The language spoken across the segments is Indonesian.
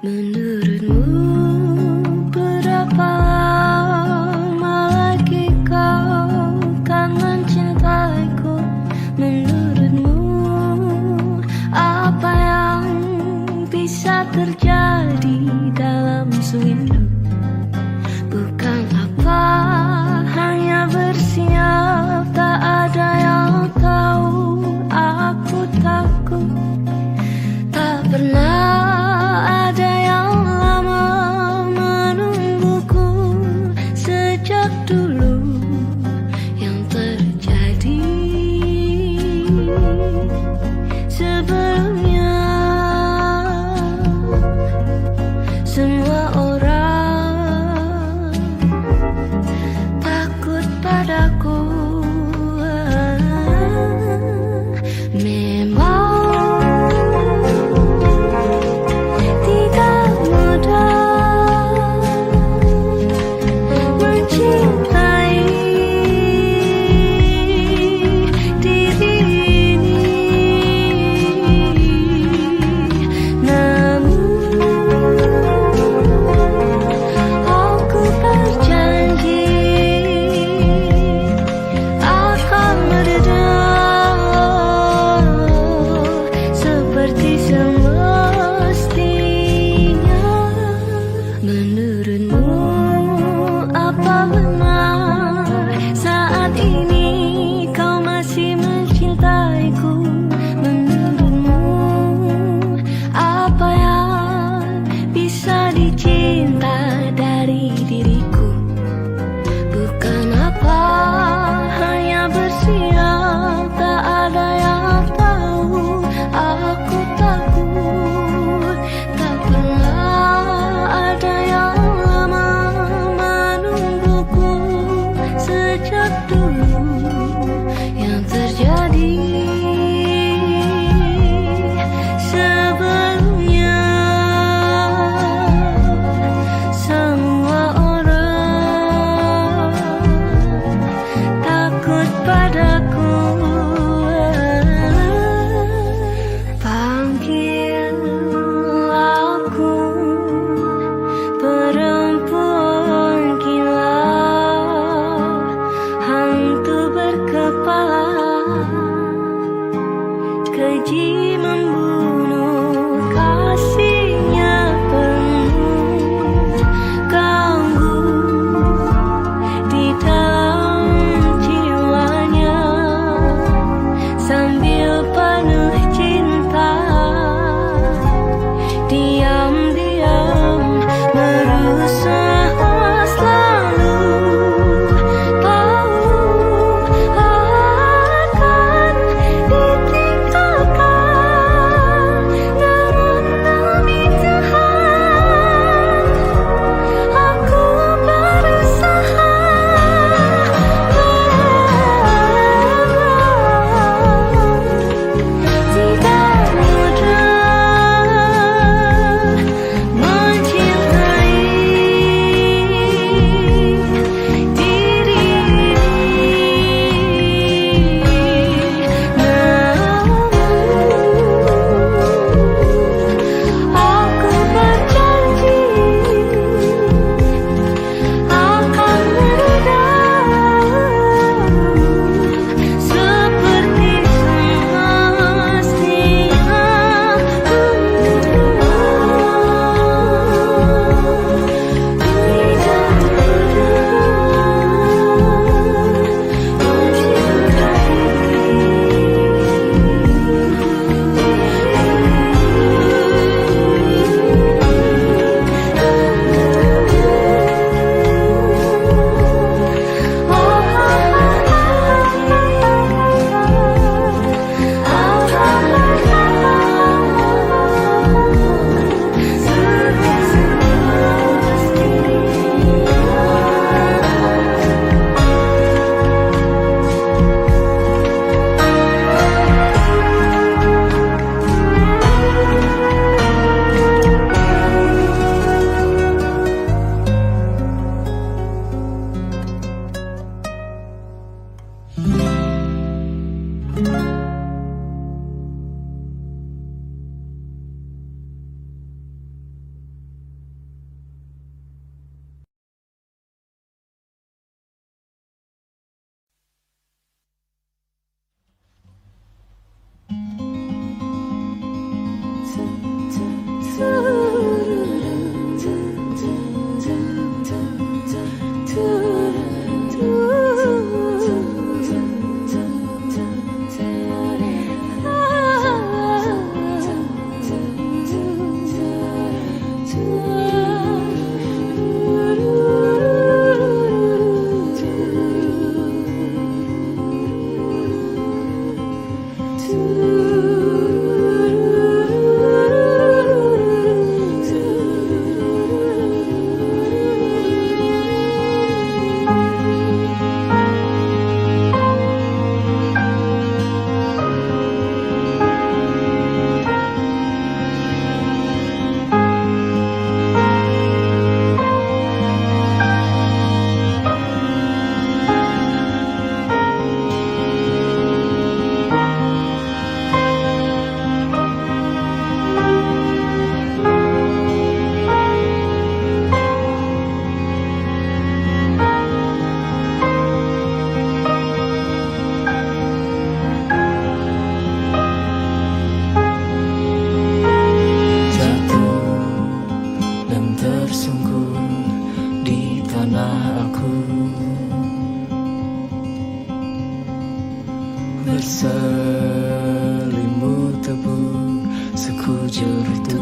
Menurutmu berapa lama lagi kau kan mencintaiku? Menurutmu apa yang bisa terjadi dalam sewindu? Bukan apa, hanya bersiap, tak ada yang tahu. Aku takut tak pernah ada yang lama menungguku sejak dulu. Yang terjadi sebelumnya, semua orang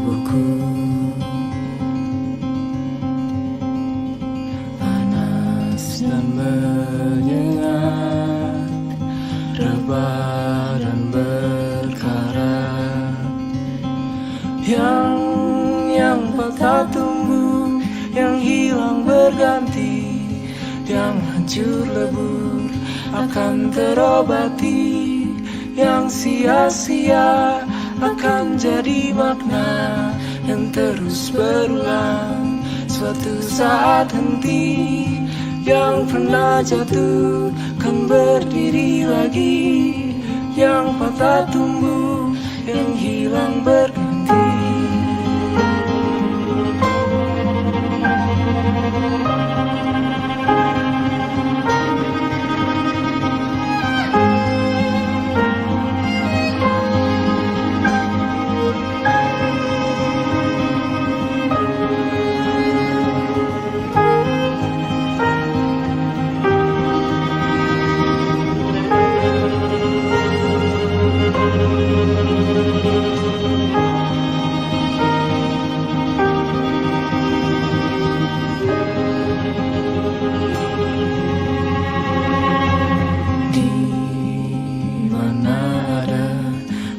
tubuhku. Panas dan menyengat, rebah dan berkarat. Yang patah tumbuh, yang hilang berganti, yang hancur lebur akan terobati. Yang sia-sia akan jadi makna yang terus berulang. Suatu saat henti, yang pernah jatuh kan berdiri lagi. Yang patah tumbuh, yang hilang berganti.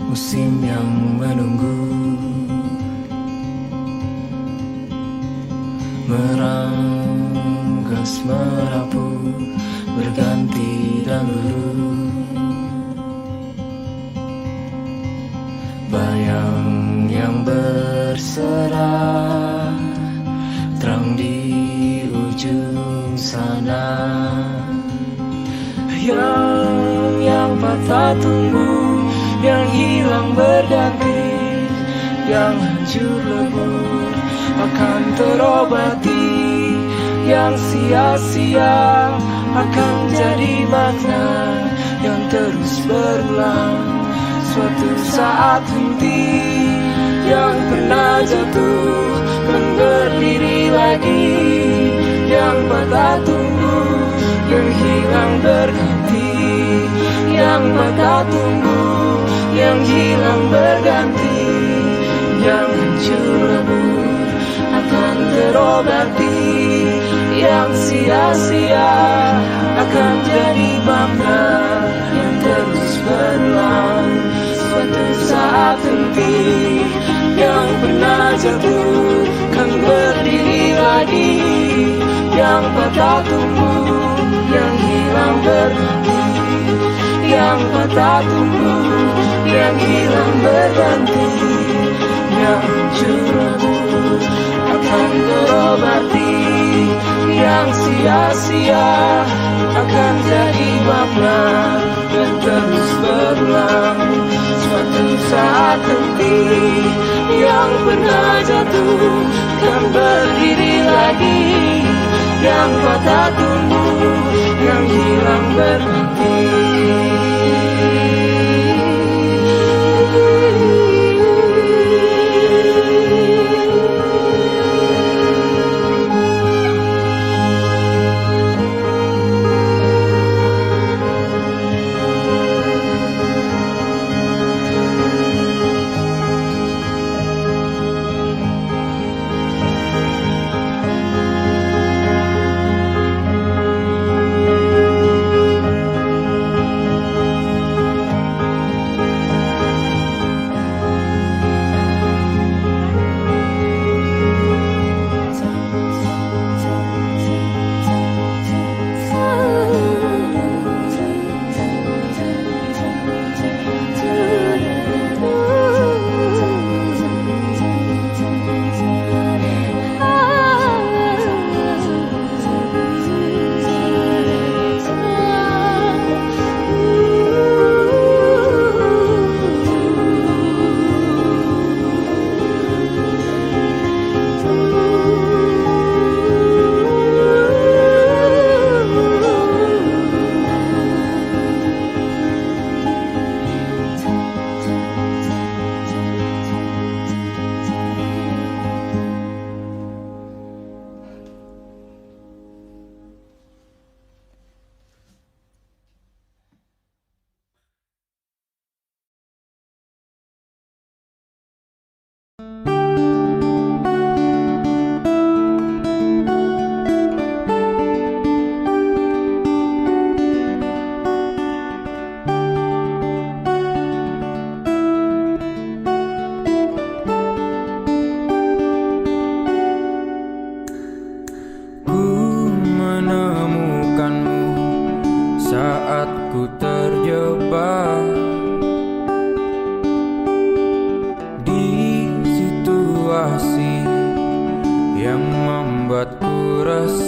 Musim yang menunggu, meranggas merapu, berganti dan luruh. Bayang yang berserah, terang di ujung sana. Yang patah tumbuh, yang hilang berganti, yang hancur lebur akan terobati. Yang sia-sia akan jadi makna yang terus berulang. Suatu saat henti, yang pernah jatuh kan berdiri lagi. Yang patah tumbuh, yang hilang berganti. Yang patah tumbuh, yang hilang berganti. Yang hancur lebur akan terobati. Yang sia-sia akan jadi makna yang terus berulang. Suatu saat henti, yang pernah jatuh kan berdiri lagi. Yang patah tumbuh, yang hilang berganti. Yang patah tumbuh, yang hilang berganti. Yang hancur lebur akan terobati. Yang sia-sia akan jadi makna yang terus berulang. Suatu saat henti, yang pernah jatuh kan berdiri lagi. Yang patah tumbuh, yang hilang berganti.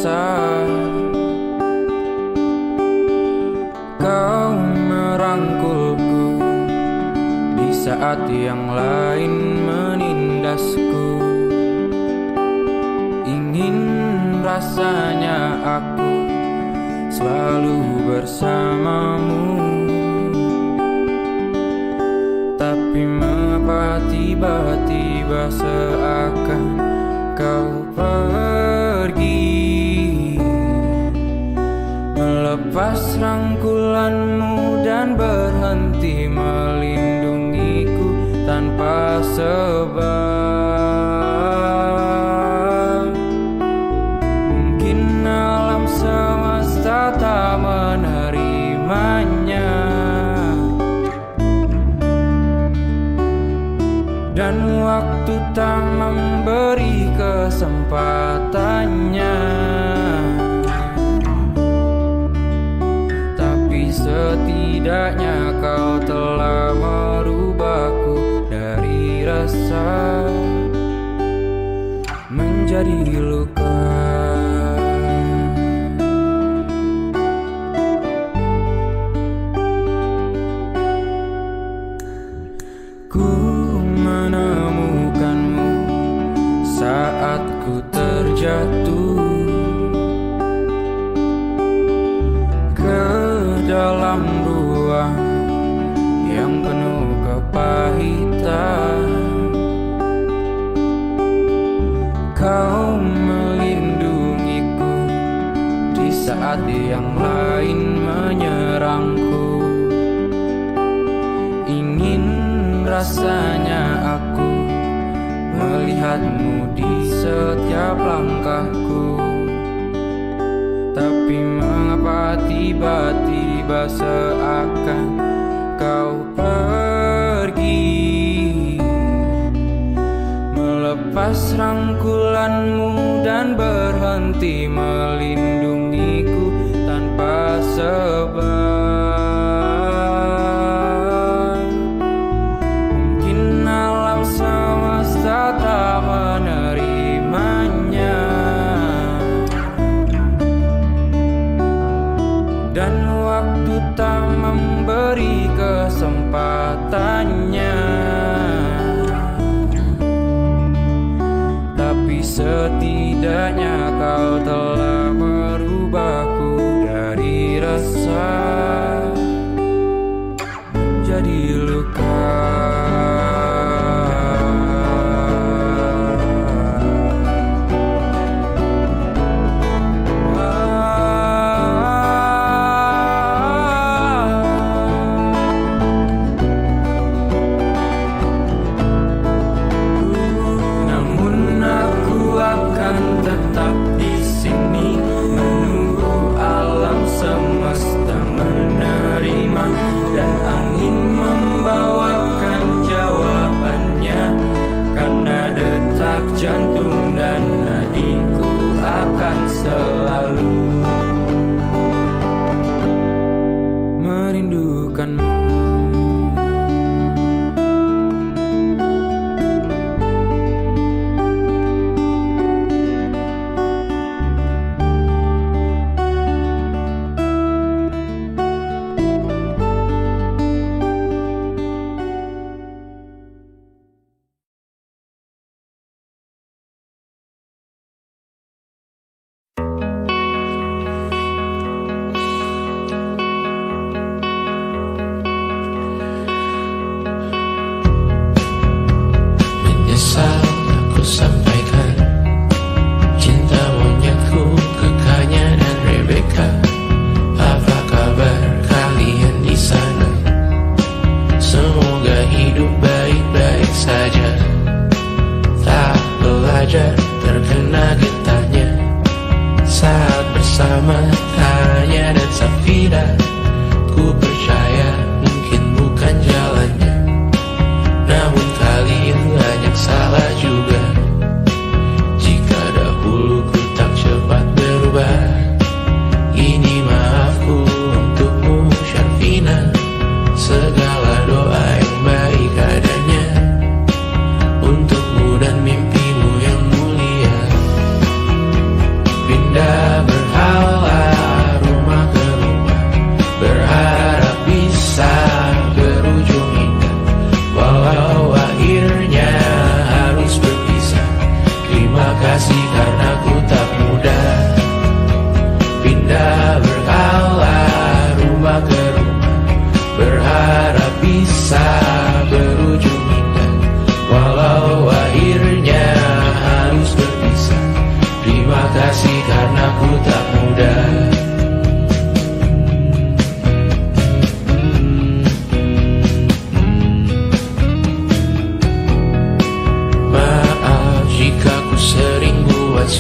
rasa. Kau merangkulku di saat yang lain menindasku. Ingin rasanya aku selalu bersamamu, tapi mengapa tiba-tiba seakan kau pergi, melepas rangkulanmu dan berhenti melindungiku tanpa sebab. Mungkin alam semesta tak menerimanya, dan waktu tak memberi kesempatannya. Tapi setidaknya kau telah merubahku dari rasa menjadi luka. Ku menemukanmu saat ku terjatuh ke dalam ruang yang penuh kepahitan. Kau melindungiku di saat yang lain menyerangku. Ingin rasanya aku melihatmu di setiap langkahku, tapi mengapa tiba-tiba seakan kau pergi, melepas rangkulanmu dan berhenti melindungiku tanpa sebab. Tak menerimanya, dan waktu tak memberi kesempatannya. Tapi setidaknya kau telah merubahku dari rasa menjadi luka. Tetap di sini menunggu alam semesta menerima, dan angin membawakan jawabannya. Karena detak jantung dan nadiku akan selalu merindukanmu. Aku sampaikan cinta monyetku ke Kanya dan Rebecca. Apa kabar kalian di sana? Semoga hidup baik-baik saja. Tak belajar terkena getahnya saat bersama Tanya dan Safira. Ku percaya mungkin bukan jalannya, namun kalian banyak salah juga. Jika dahulu ku tak cepat berubah, ini maafku untukmu Syarfina. Segala doa yang baik adanya untukmu dan mimpimu yang mulia. Pindah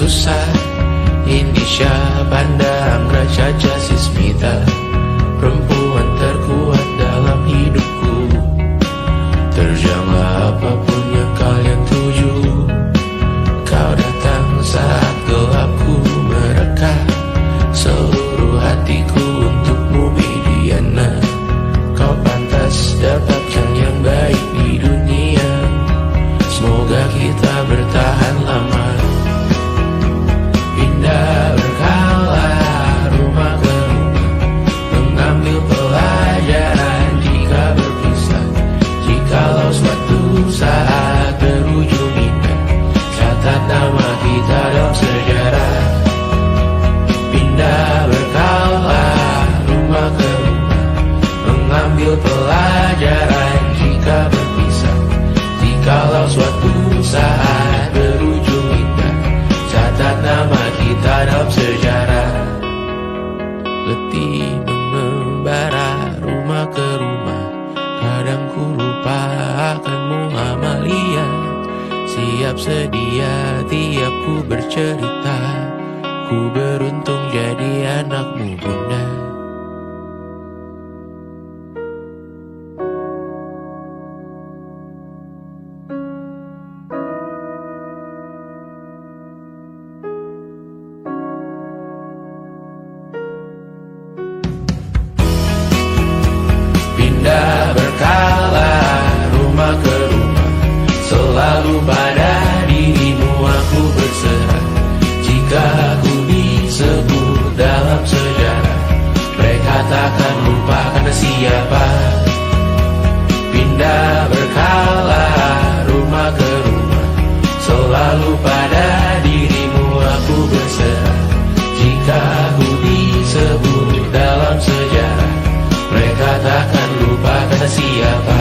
susah. Indonesia pandang Raja Jasismita, perempuan terkuat dalam hidupku. Terjanglah apapun yang kalian tuju. Kau datang saat gelapku mereka, seluruh hatiku untukmu Mediana. Kau pantas dapatkan yang baik di dunia. Semoga kita bertahan lama. Pindah berkala rumah ke rumah, mengambil pelajaran jika berpisah. Jikalau suatu saat berujung indah, catat nama kita dalam sejarah. Pindah berkala rumah ke rumah, mengambil pelajaran jika berpisah. Jikalau suatu saat berujung indah, catat nama kita dalam sejarah. Letih mengembara rumah ke rumah, kadang ku lupa akanmu Amalia. Siap sedia tiap ku bercerita, ku beruntung jadi anakmu bunda. Pindah berkala rumah ke rumah, selalu pada dirimu aku berserah. Jika aku disebut dalam sejarah, mereka takkan lupa karena siapa. Pindah berkala rumah ke rumah, selalu pada dirimu aku berserah. Jika aku disebut dalam sejarah, mereka takkan lupa kata siapa.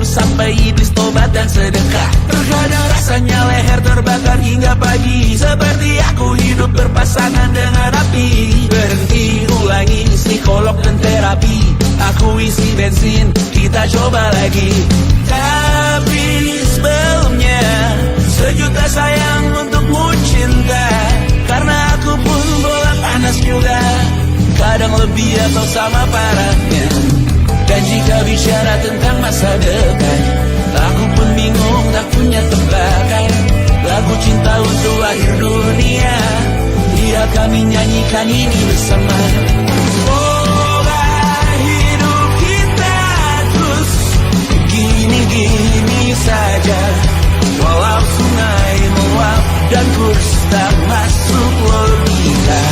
Sampai iblis tobat dan sedekah. Terkadang rasanya leher terbakar hingga pagi, seperti aku hidup berpasangan dengan api. Berhenti, ulangi psikolog dan terapi. Aku isi bensin, kita coba lagi. Tapi sebelumnya, sejuta sayang untukmu cinta. Karena aku pun bola panas juga, kadang lebih atau sama parahnya. Dan jika bicara tentang masa depan, aku pun bingung tak punya tebakan. Lagu cinta untuk akhir dunia, biar kami nyanyikan ini bersama. Semoga hidup kita terus gini-gini saja, walau sungai meluap dan kurs tak masuk logika.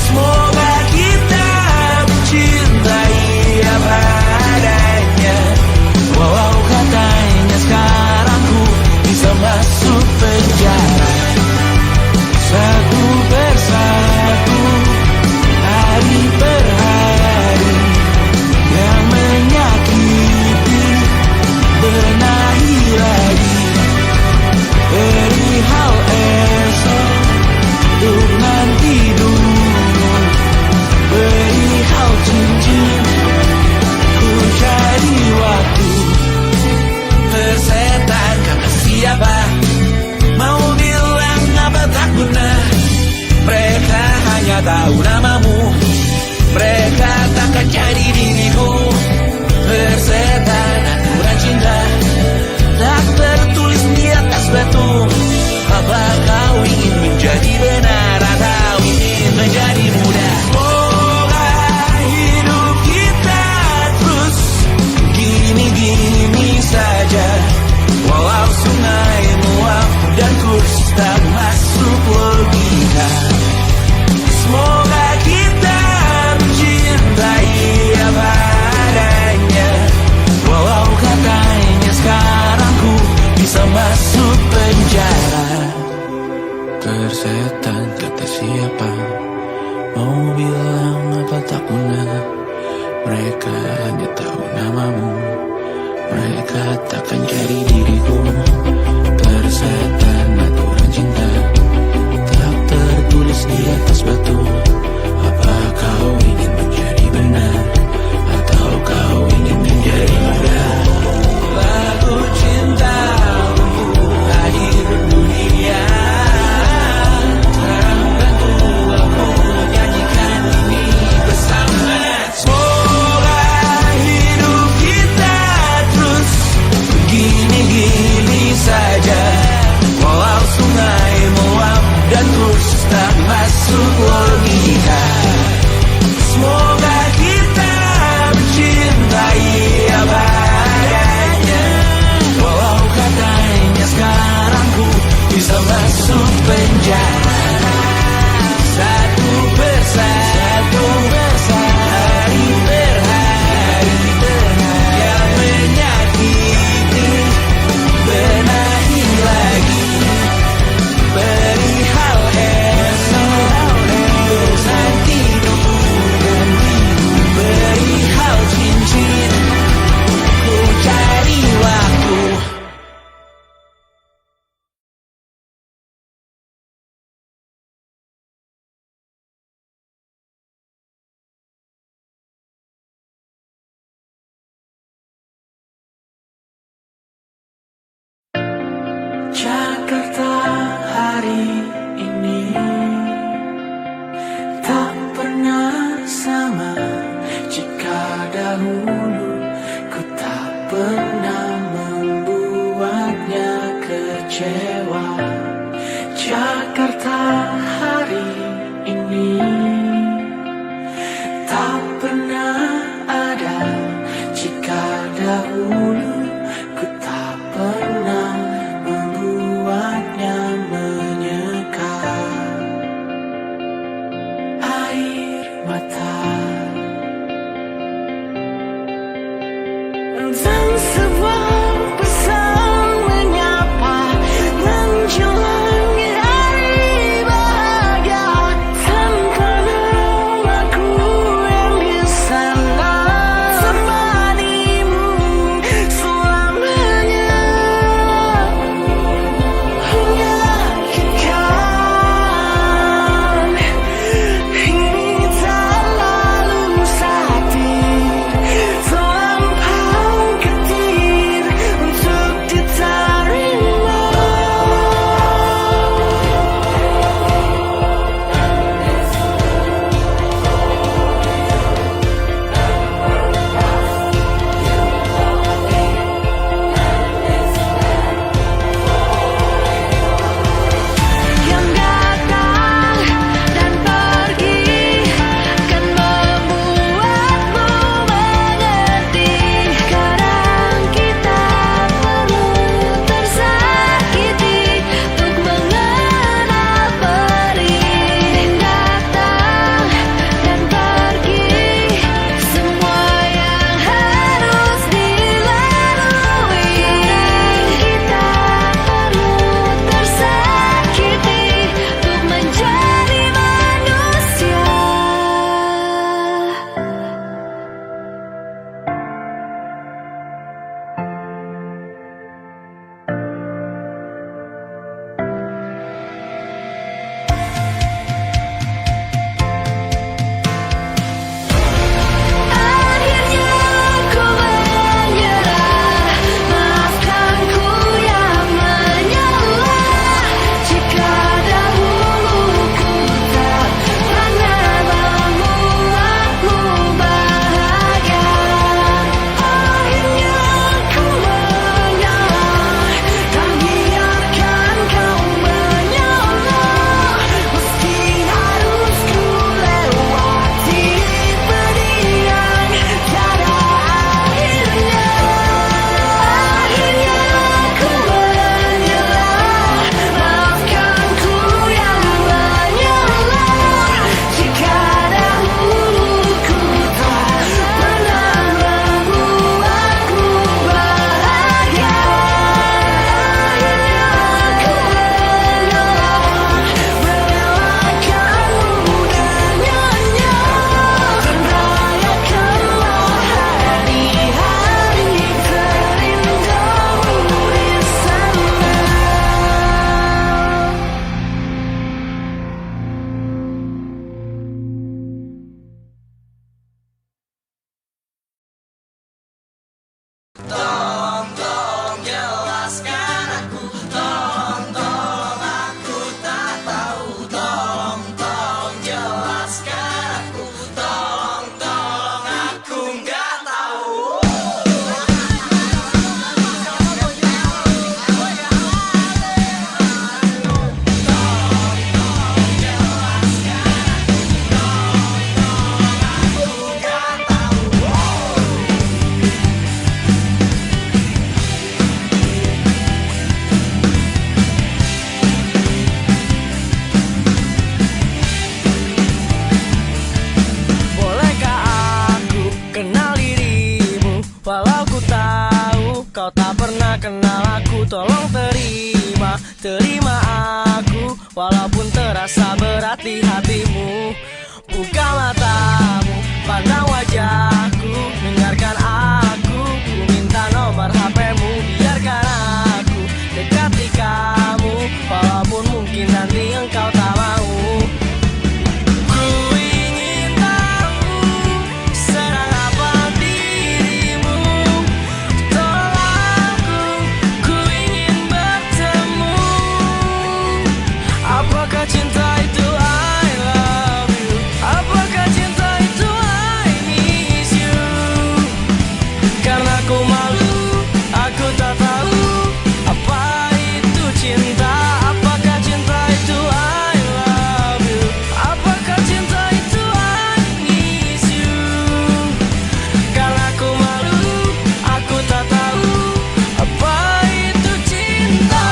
Semoga kita mencintai apa adanya, walau katanya sekarang ku bisa masuk penjara. Satu persatu, hari per hari, yang menyakiti benahi lagi, perihal tahu namamu. Mereka takkan jadi diriku. Persetan aturan cinta tak tertulis di atas batu. Apa kau ingin menjadi benar atau ingin menjadi muda? Semoga hidup kita terus gini-gini saja, walau sungai meluap dan kurs tak masuk logika. Semoga kita mencintai apa adanya, walau katanya sekarang ku bisa masuk penjara. Tersetan kata siapa, mau bilang apa tak guna. Mereka hanya tahu namamu. Mereka takkan jadi diriku. Tersetan aturan cinta tak tertulis di atas batu. Apa kau ingin menjadi benar atau kau ingin menjadi muda? Lagu cinta untuk akhir dunia. Sekarang bantu aku menyanyikan ini bersama. Semoga hidup kita terus begini-gini saja, walau sungai meluap dan terus tak masuk logika. Semoga kita mencintai apa adanya, walau katanya sekarang ku bisa masuk penjara. Satu persatu, hari per hari, yang menyakiti benahi lagi. Perihal esok, urusan tidur dan tidur. Perihal cincin, ku cari waktu. Jakarta hari ini tak pernah sama jika dahulu ku tak pernah membuatnya kecewa. Jakarta hari ini tak pernah ada jika dahulu ku tak pernah membuatnya menyeka. Air mata Dan sebuah pesan menyapa menjalani hari bahagia tanpa namaku yang di sana temanimu selamanya. Menyakitkan ini tak terasa berat di hatimu. Buka matamu, pandang wajahku, dengarkan aku. Ku minta nomor HPmu, biarkan aku dekati kamu, walaupun mungkin nanti engkau tak mau. Ku ingin tahu sedang apa dirimu. Tolong ku ingin bertemu. Apakah cinta itu I love you? Apakah cinta itu I miss you? Karena aku malu, aku tak tahu apa itu cinta. Apakah cinta itu I love you? Apakah cinta itu I miss you? Karena aku malu, aku tak tahu apa itu cinta.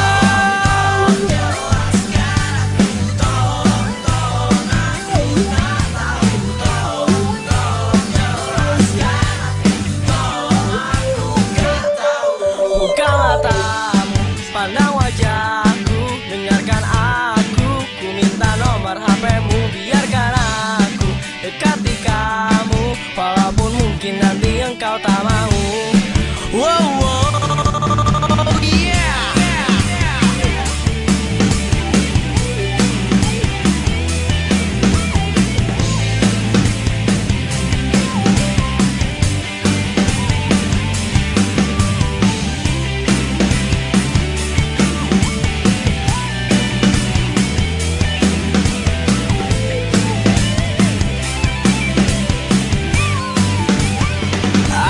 Buka matamu, pandang wajahku, dengarkan aku. Ku minta nomor HPmu, biarkan aku dekati kamu, walaupun mungkin nanti engkau tak mau. Wow, wow, yeah.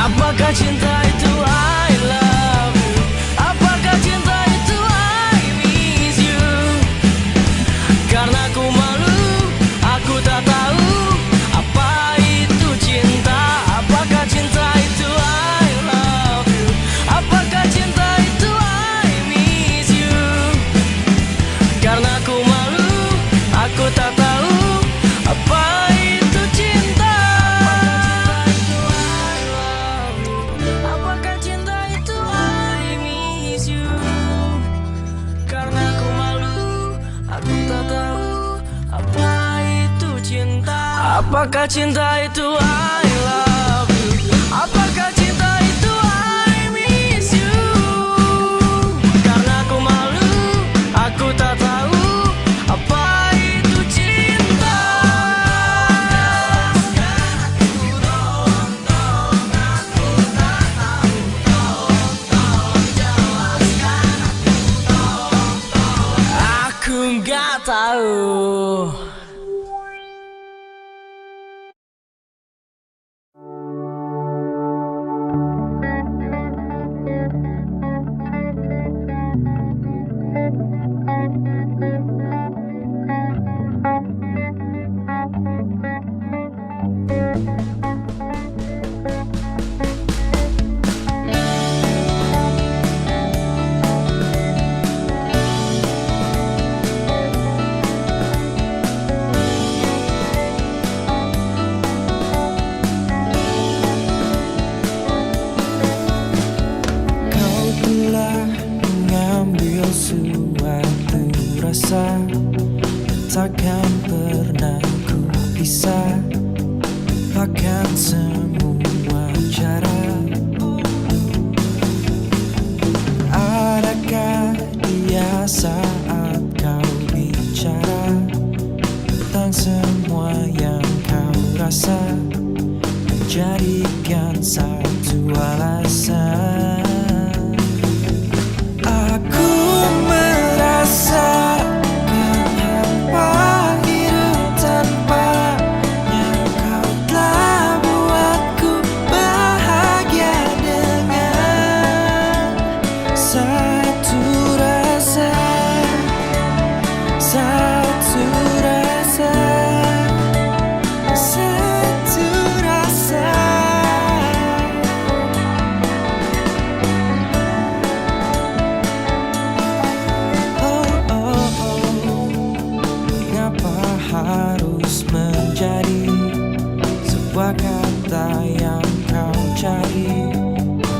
Apakah cinta itu I love you? Apakah cinta itu I miss you? Karena aku malu, aku tak tahu apa itu cinta. Apakah cinta itu I love you? Apakah cinta itu I miss you? Karena aku malu, aku tak tahu apa itu cinta. Apakah cinta itu I miss you? Karena aku malu, aku tak tahu apa itu cinta. Apakah cinta itu I love you? Apakah cinta itu I miss you? Karena aku malu, aku tak tahu apa itu cinta. Aku nggak tahu. Kau telah mengambil suatu rasa takkan pernah ku bisa lupakan semua cara. Adakah dia saat kau bicara tentang semua yang kau rasa, menjadikan satu alasan. Aku merasa hampa hidup tanpanya. Kau telah buatku bahagia dengan satu rasa, satu rasa, satu rasa. Oh, oh, oh. Mengapa harus menjadi sebuah kata yang kau cari?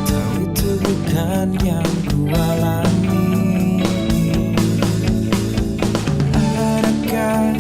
Tahu itu bukan yang ku alami. Adakah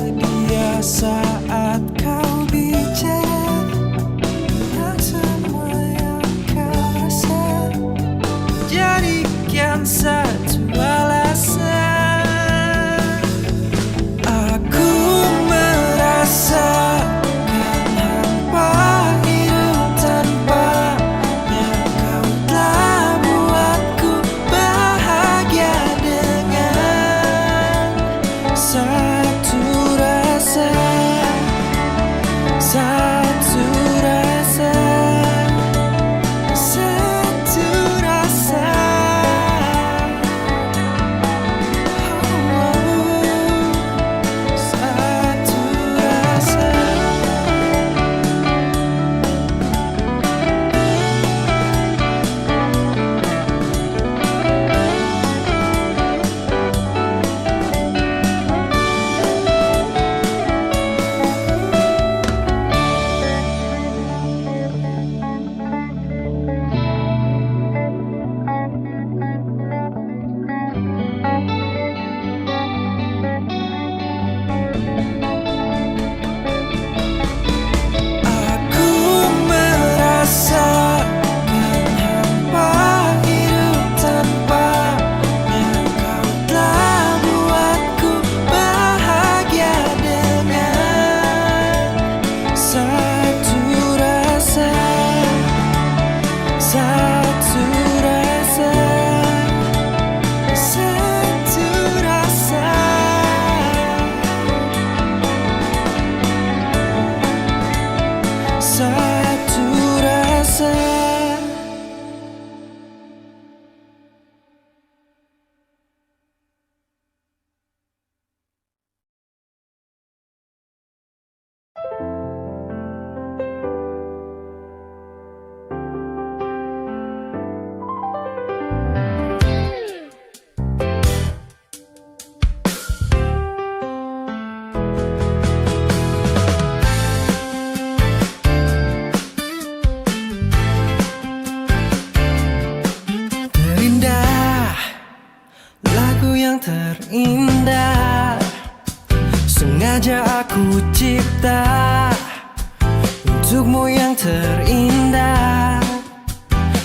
untukmu yang terindah.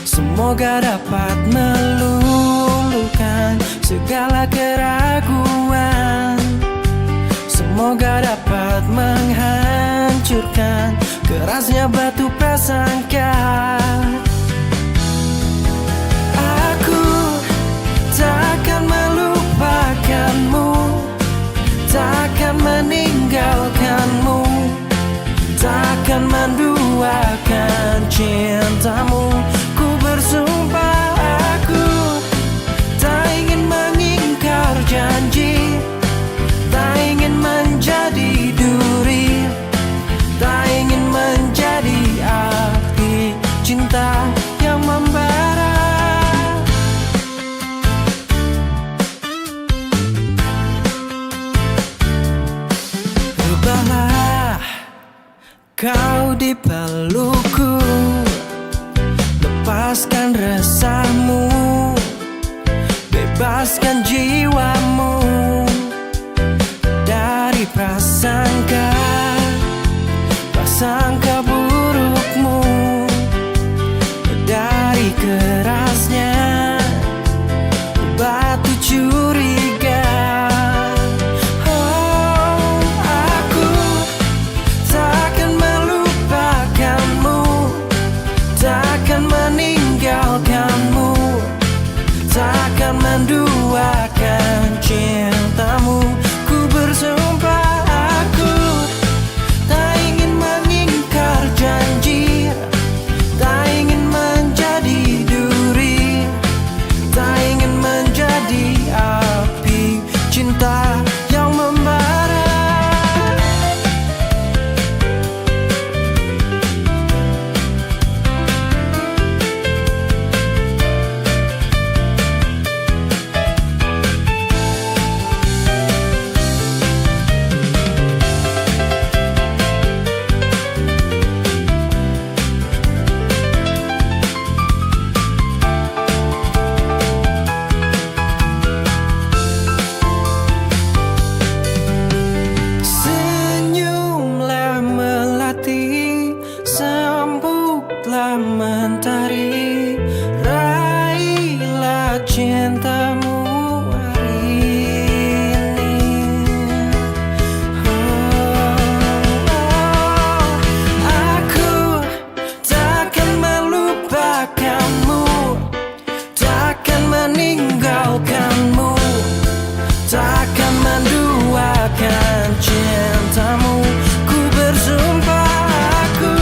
Semoga dapat meluluhkan segala keraguan. Semoga dapat menghancurkan kerasnya batu prasangka. Aku takkan melupakanmu, takkan meninggalkanmu, takkan menduakan cintamu. Ku bersumpah aku tak ingin mengingkar janji, tak ingin menjadi duri, tak ingin menjadi api cinta yang membara. Rebahlah kau di pelukku, lepaskan resahmu, bebaskan jiwamu dari prasangka burukmu, dari kerasnya batu curiga. Oh, aku takkan melupakanmu, takkan meninggalkanmu, takkan menduakan cintamu. Ku bersumpah aku tak ingin mengingkar janji, tak ingin menjadi duri, tak ingin menjadi api cinta yang membara. Senyumlah melati, sambutlah mentari, raihlah cintamu hari ini. Aku takkan melupakanmu, takkan meninggalkanmu, takkan menduakan cintamu. Ku bersumpah aku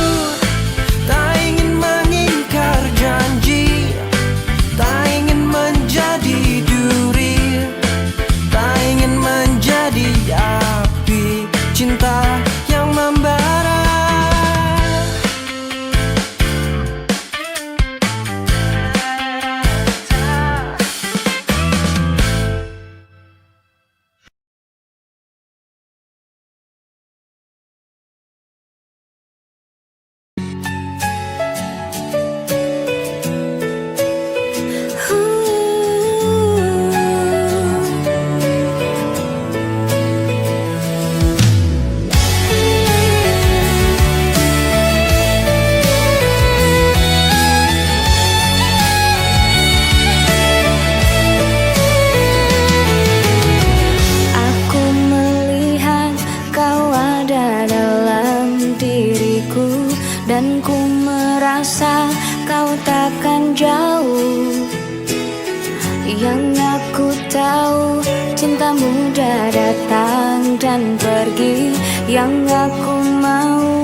tak ingin mengingkar janji, tak ingin menjadi duri, tak ingin menjadi api cinta yang membara. Aku melihat kau ada dalam diriku, dan ku merasa kau takkan jauh. Yang aku tahu cinta mudah datang dan pergi, yang aku mau